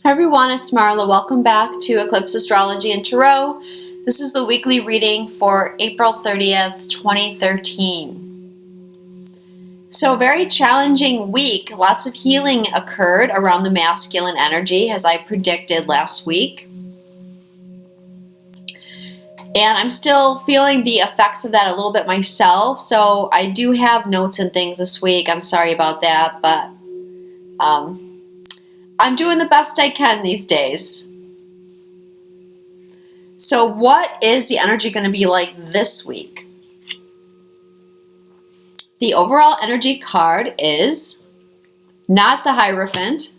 Hi everyone, it's Marla. Welcome back to Eclipse Astrology and Tarot. This is the weekly reading for April 30th, 2013. So a very challenging week. Lots of healing occurred around the masculine energy as I predicted last week. And I'm still feeling the effects of that a little bit myself. So I do have notes and things this week. I'm sorry about that, but I'm doing the best I can these days. So what is the energy going to be like this week? The overall energy card is not the Hierophant,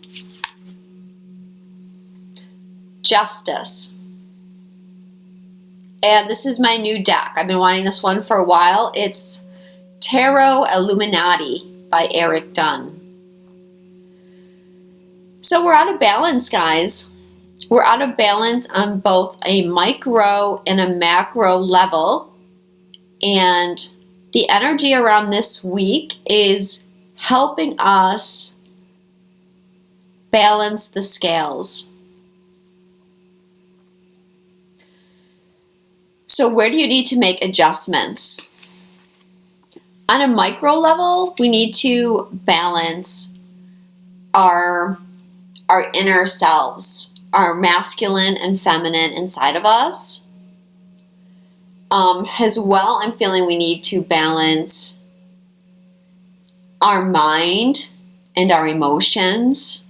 Justice. And this is my new deck. I've been wanting this one for a while. It's Tarot Illuminati by Eric Dunn. So we're out of balance, guys. We're out of balance on both a micro and a macro level. And the energy around this week is helping us balance the scales. So where do you need to make adjustments? On a micro level, we need to balance our inner selves, our masculine and feminine inside of us. As well, I'm feeling we need to balance our mind and our emotions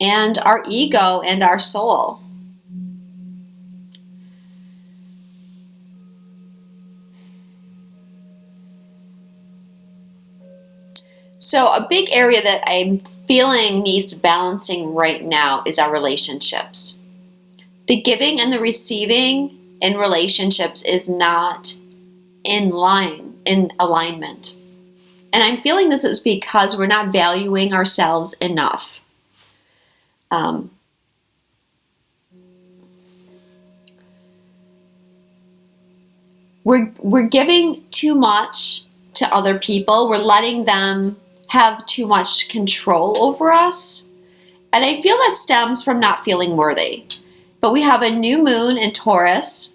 and our ego and our soul. So a big area that I'm feeling needs balancing right now is our relationships. The giving and the receiving in relationships is not in alignment. And I'm feeling this is because we're not valuing ourselves enough. We're giving too much to other people. We're letting them have too much control over us. And I feel that stems from not feeling worthy. But we have a new moon in Taurus.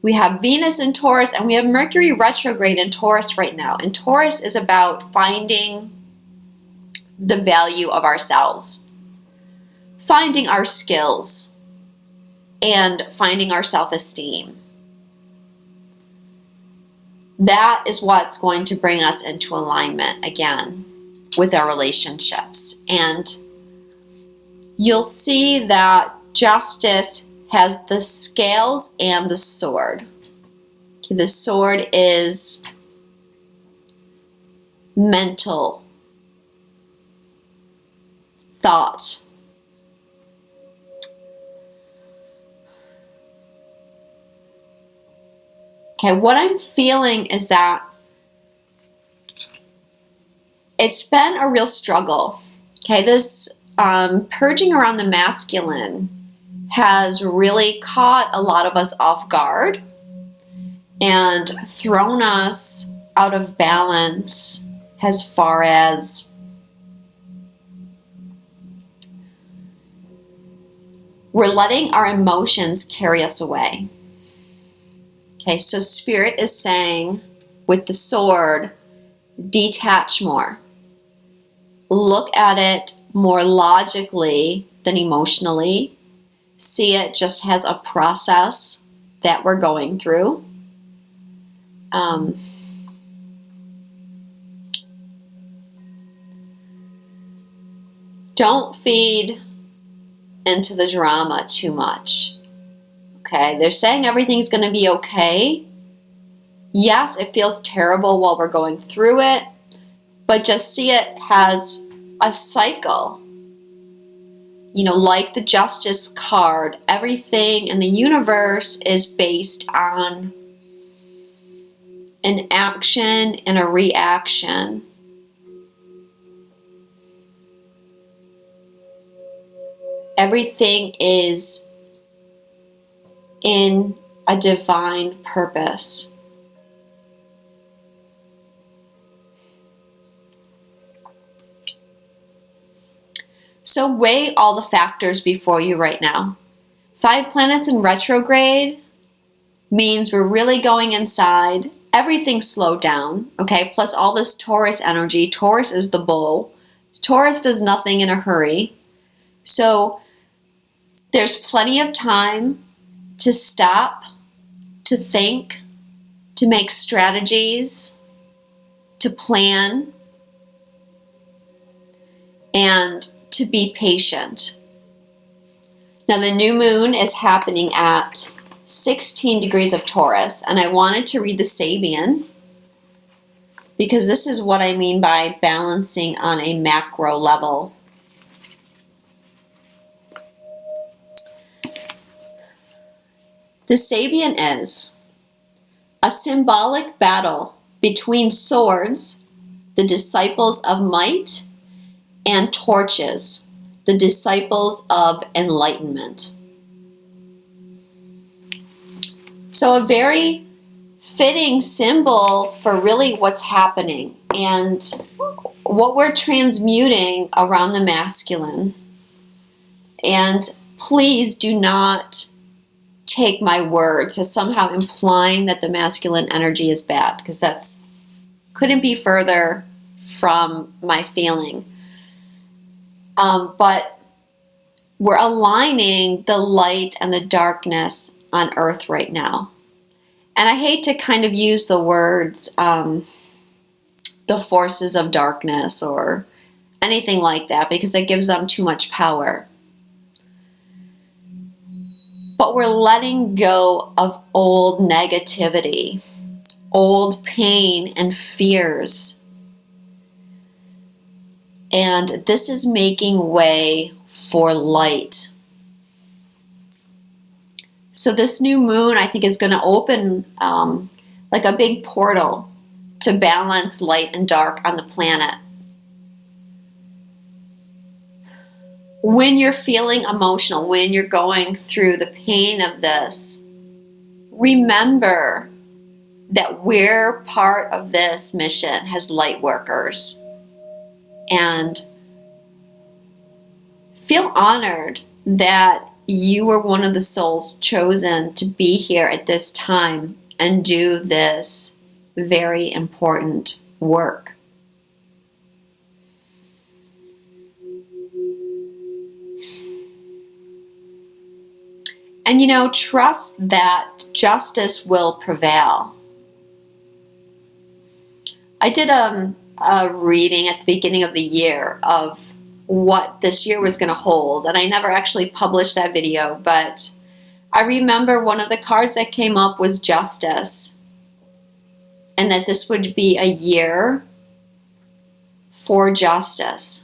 We have Venus in Taurus, and we have Mercury Retrograde in Taurus right now. And Taurus is about finding the value of ourselves, finding our skills, and finding our self-esteem. That is what's going to bring us into alignment again with our relationships. And you'll see that Justice has the scales and the sword. Okay, the sword is mental thought. Okay, what I'm feeling is that it's been a real struggle. Okay, this purging around the masculine has really caught a lot of us off guard and thrown us out of balance as far as we're letting our emotions carry us away. Okay, so Spirit is saying with the sword, detach more. Look at it more logically than emotionally. See it just as a process that we're going through. Don't feed into the drama too much. Okay, they're saying everything's going to be okay. Yes, it feels terrible while we're going through it, but just see it as a cycle. You know, like the Justice card, everything in the universe is based on an action and a reaction. Everything is in a divine purpose. So weigh all the factors before you right now. 5 planets in retrograde means we're really going inside. Everything's slowed down, okay? Plus all this Taurus energy. Taurus is the bull. Taurus does nothing in a hurry. So there's plenty of time to stop, to think, to make strategies, to plan, and to be patient. Now the new moon is happening at 16 degrees of Taurus, and I wanted to read the Sabian because this is what I mean by balancing on a macro level. The Sabian is a symbolic battle between swords, the disciples of might, and torches, the disciples of enlightenment. So a very fitting symbol for really what's happening and what we're transmuting around the masculine. And please do not take my words as somehow implying that the masculine energy is bad, because that's couldn't be further from my feeling. But we're aligning the light and the darkness on Earth right now. And I hate to kind of use the words the forces of darkness or anything like that, because it gives them too much power. But we're letting go of old negativity, old pain and fears. And this is making way for light. So this new moon, I think, is going to open like a big portal to balance light and dark on the planet. When you're feeling emotional, when you're going through the pain of this, remember that we're part of this mission as light workers. And feel honored that you were one of the souls chosen to be here at this time and do this very important work. And trust that justice will prevail. I did a reading at the beginning of the year of what this year was going to hold, and I never actually published that video, but I remember one of the cards that came up was justice, and that this would be a year for justice.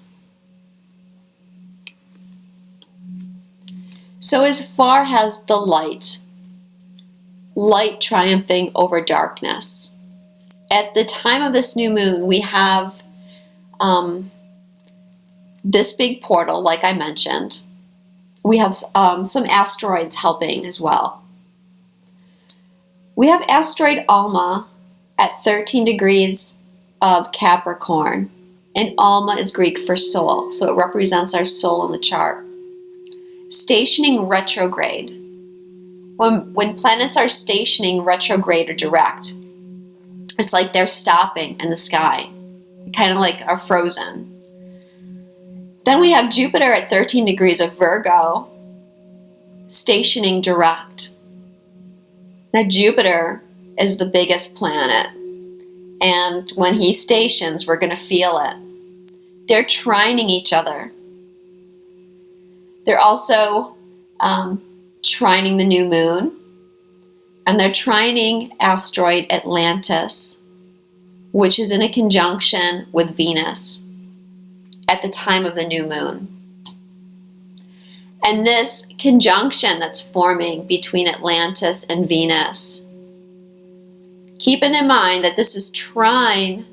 So as far as the light triumphing over darkness, at the time of this new moon, we have this big portal, like I mentioned. We have some asteroids helping as well. We have asteroid Alma at 13 degrees of Capricorn, and Alma is Greek for soul, so it represents our soul in the chart. Stationing retrograde. When planets are stationing retrograde or direct, it's like they're stopping in the sky, kind of like are frozen. Then we have Jupiter at 13 degrees of Virgo, stationing direct. Now Jupiter is the biggest planet, and when he stations, we're going to feel it. They're trining each other. They're also trining the new moon, and they're trining asteroid Atlantis, which is in a conjunction with Venus at the time of the new moon. And this conjunction that's forming between Atlantis and Venus, keeping in mind that this is trine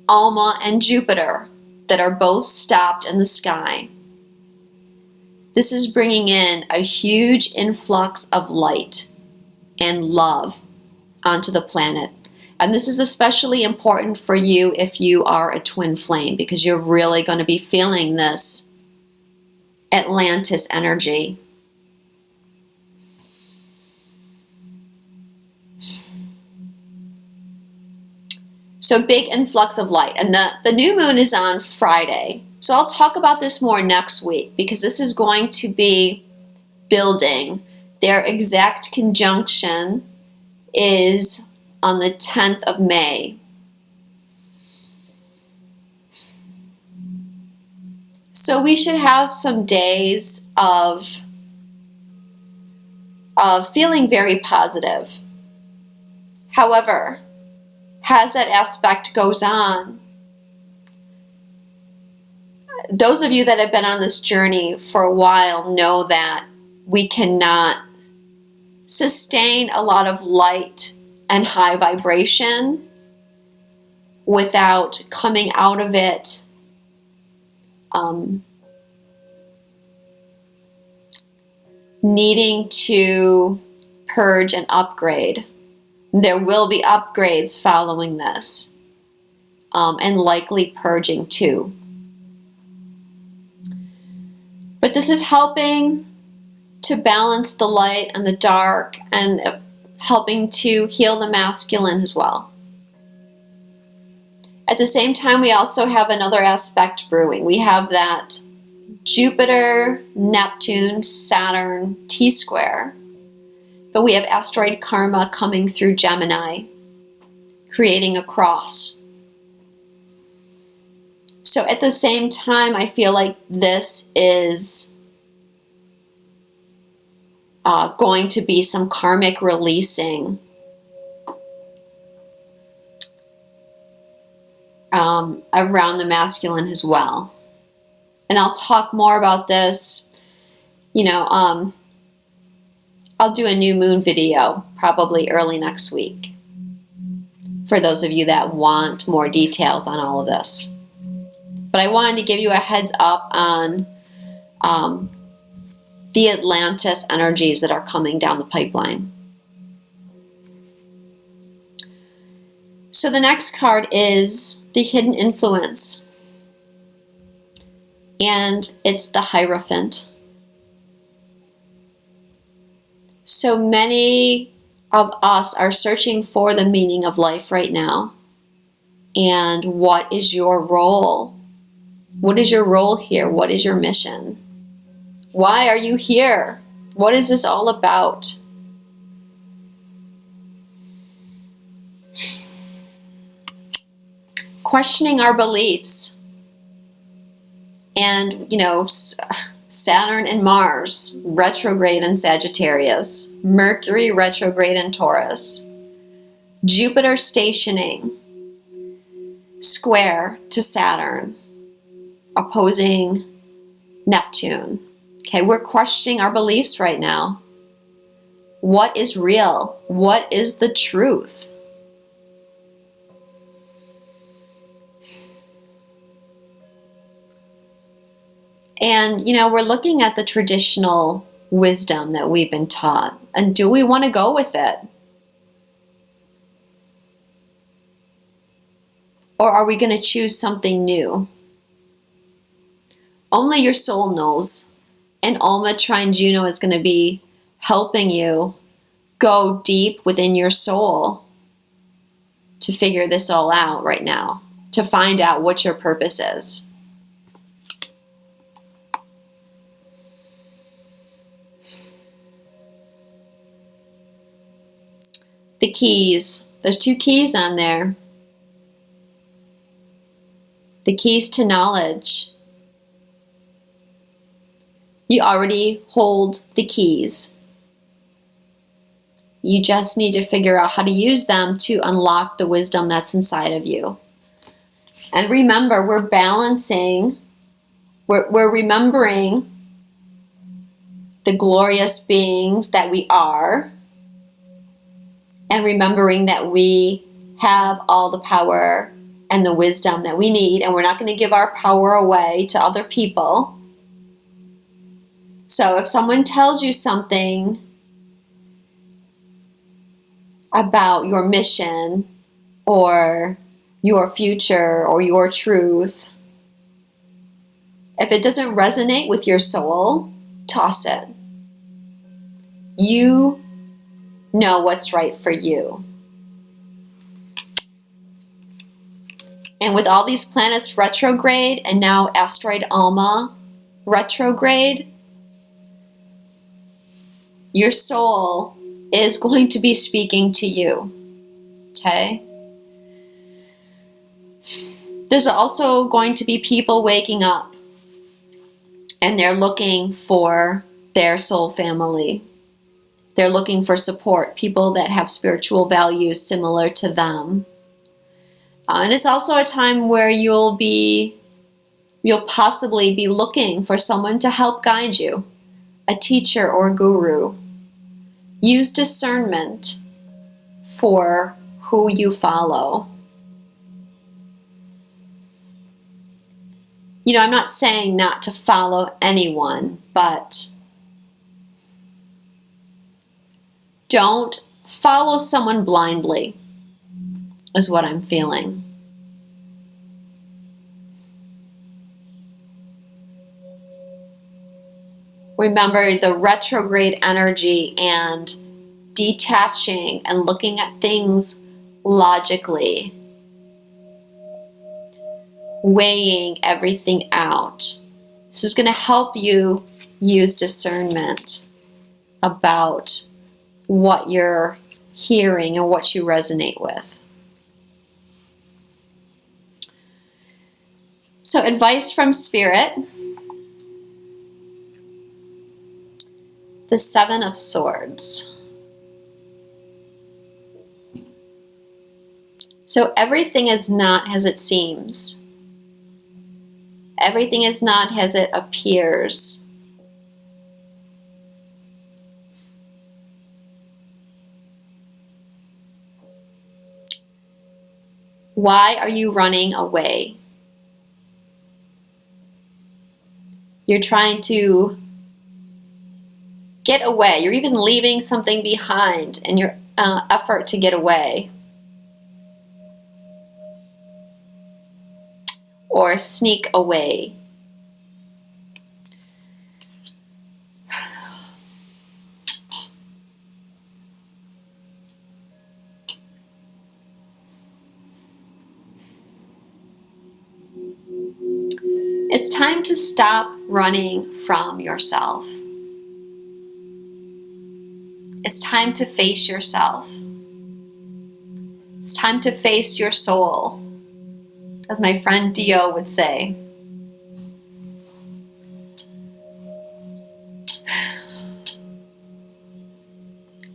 Alma and Jupiter that are both stopped in the sky. This is bringing in a huge influx of light and love onto the planet. And this is especially important for you if you are a twin flame, because you're really going to be feeling this Atlantis energy. So big influx of light. And the new moon is on Friday. So I'll talk about this more next week because this is going to be building. Their exact conjunction is on the 10th of May. So we should have some days of feeling very positive. However, as that aspect goes on, those of you that have been on this journey for a while know that we cannot sustain a lot of light and high vibration without coming out of it needing to purge and upgrade. There will be upgrades following this, and likely purging too. But this is helping to balance the light and the dark and helping to heal the masculine as well. At the same time, we also have another aspect brewing. We have that Jupiter, Neptune, Saturn T-square. But we have asteroid karma coming through Gemini, creating a cross. So at the same time, I feel like this is going to be some karmic releasing around the masculine as well. And I'll talk more about this, I'll do a new moon video probably early next week for those of you that want more details on all of this. But I wanted to give you a heads up on the Atlantis energies that are coming down the pipeline. So the next card is the Hidden Influence. And it's the Hierophant. So many of us are searching for the meaning of life right now. And what is your role? What is your role here? What is your mission? Why are you here? What is this all about? Questioning our beliefs. And, Saturn and Mars retrograde in Sagittarius, Mercury retrograde in Taurus, Jupiter stationing square to Saturn, opposing Neptune. Okay, we're questioning our beliefs right now. What is real? What is the truth? And, we're looking at the traditional wisdom that we've been taught. And do we want to go with it? Or are we going to choose something new? Only your soul knows. And Alma Trine Juno is going to be helping you go deep within your soul to figure this all out right now, to find out what your purpose is. The keys. There's 2 keys on there. The keys to knowledge. You already hold the keys. You just need to figure out how to use them to unlock the wisdom that's inside of you. And remember, we're balancing, we're remembering the glorious beings that we are, and remembering that we have all the power and the wisdom that we need, and we're not going to give our power away to other people. So if someone tells you something about your mission or your future or your truth, If it doesn't resonate with your soul, toss it. You know what's right for you. And with all these planets retrograde and now asteroid Alma retrograde, your soul is going to be speaking to you. Okay? There's also going to be people waking up and they're looking for their soul family. They're looking for support, people that have spiritual values similar to them. And it's also a time where you'll possibly be looking for someone to help guide you, a teacher or a guru. Use discernment for who you follow. You know, I'm not saying not to follow anyone, but don't follow someone blindly, is what I'm feeling. Remember the retrograde energy and detaching and looking at things logically, weighing everything out. This is going to help you use discernment about what you're hearing and what you resonate with. So, advice from Spirit. The Seven of Swords. So everything is not as it seems. Everything is not as it appears. Why are you running away? You're trying to get away. You're even leaving something behind in your effort to get away. Or sneak away. It's time to stop running from yourself. It's time to face yourself. It's time to face your soul, as my friend Dio would say.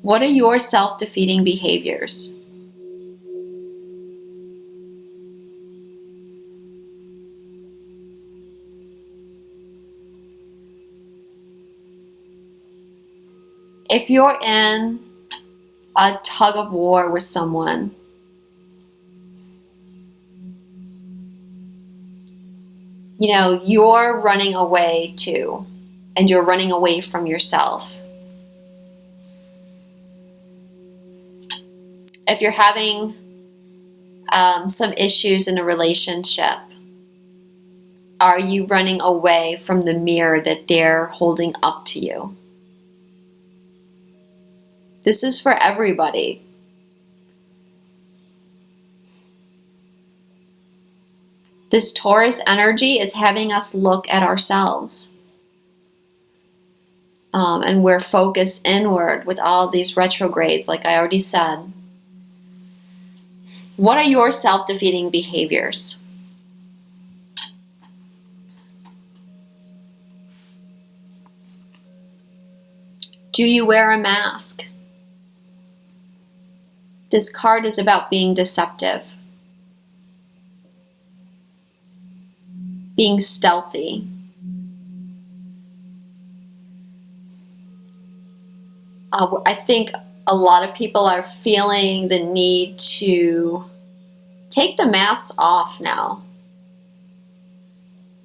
What are your self-defeating behaviors? If you're in a tug of war with someone, you know, you're running away too, and you're running away from yourself. If you're having some issues in a relationship, are you running away from the mirror that they're holding up to you? This is for everybody. This Taurus energy is having us look at ourselves. And we're focused inward with all these retrogrades, like I already said. What are your self-defeating behaviors? Do you wear a mask? This card is about being deceptive, being stealthy. I think a lot of people are feeling the need to take the masks off now.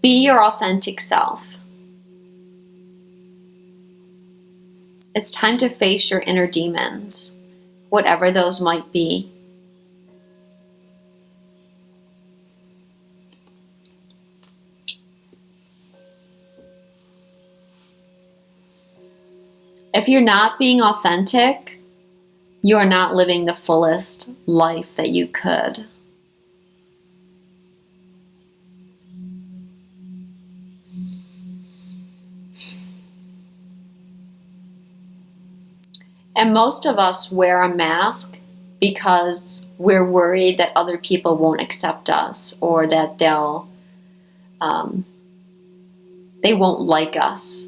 Be your authentic self. It's time to face your inner demons, whatever those might be. If you're not being authentic, you are not living the fullest life that you could. And most of us wear a mask because we're worried that other people won't accept us, or that they won't like us.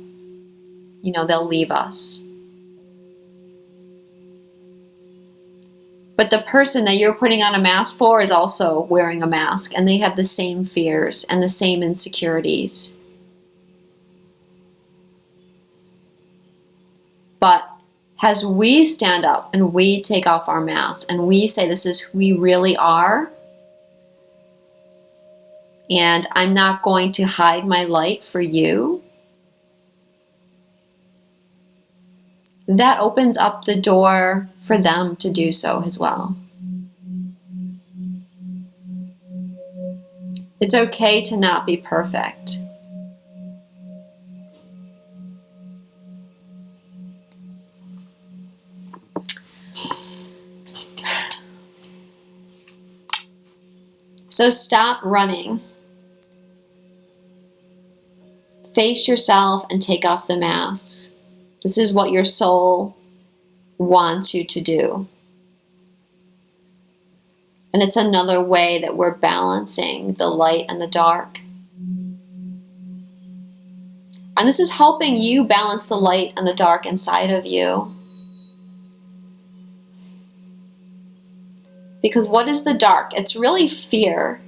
You know, they'll leave us. But the person that you're putting on a mask for is also wearing a mask, and they have the same fears and the same insecurities. But as we stand up and we take off our masks and we say, this is who we really are, and I'm not going to hide my light for you, that opens up the door for them to do so as well. It's okay to not be perfect. So stop running. Face yourself and take off the mask. This is what your soul wants you to do. And it's another way that we're balancing the light and the dark. And this is helping you balance the light and the dark inside of you. Because what is the dark? It's really fear.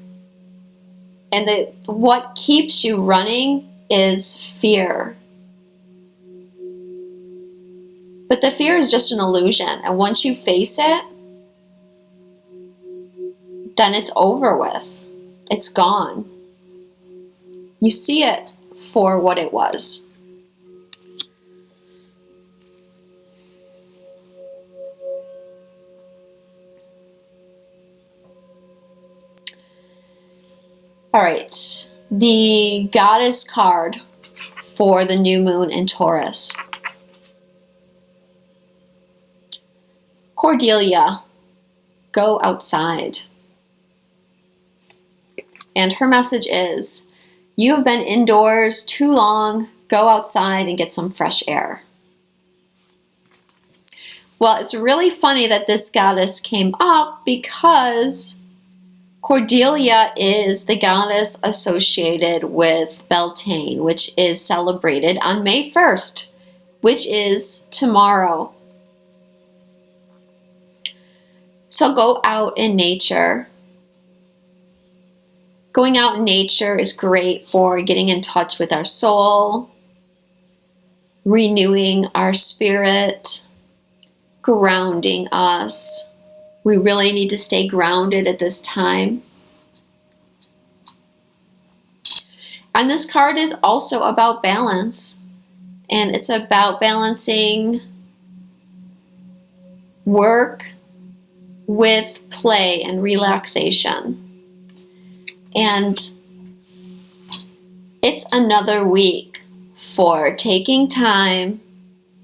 And what keeps you running is fear. But the fear is just an illusion. And once you face it, then it's over with. It's gone. You see it for what it was. All right, the goddess card for the new moon in Taurus. Cordelia, go outside. And her message is, you have been indoors too long, go outside and get some fresh air. Well, it's really funny that this goddess came up because Cordelia is the goddess associated with Beltane, which is celebrated on May 1st, which is tomorrow. So go out in nature. Going out in nature is great for getting in touch with our soul, renewing our spirit, grounding us. We really need to stay grounded at this time. And this card is also about balance. And it's about balancing work with play and relaxation. And it's another week for taking time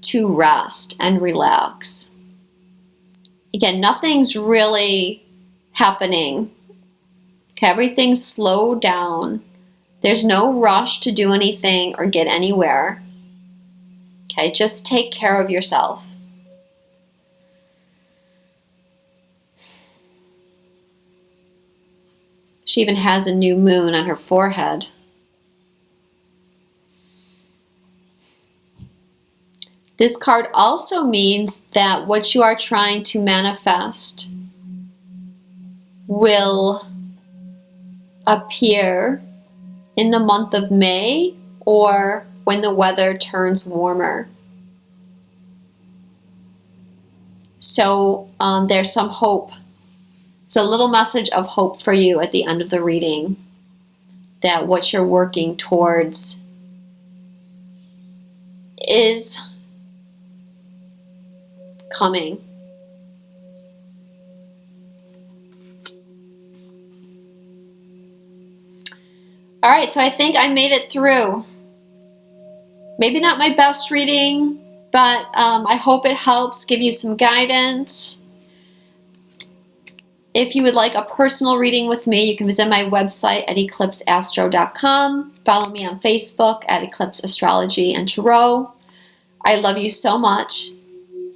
to rest and relax. Again, nothing's really happening. Okay, everything's slowed down. There's no rush to do anything or get anywhere. Okay, just take care of yourself. She even has a new moon on her forehead. This card also means that what you are trying to manifest will appear in the month of May or when the weather turns warmer. So there's some hope. It's a little message of hope for you at the end of the reading, that what you're working towards is coming. All right, so I think I made it through. Maybe not my best reading, But I hope it helps give you some guidance. If you would like a personal reading with me, you can visit my website at eclipseastro.com. Follow me on Facebook at Eclipse Astrology and Tarot. I love you so much.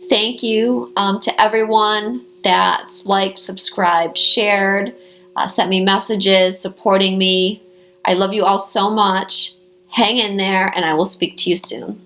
Thank you to everyone that's liked, subscribed, shared, sent me messages, supporting me. I love you all so much. Hang in there, and I will speak to you soon.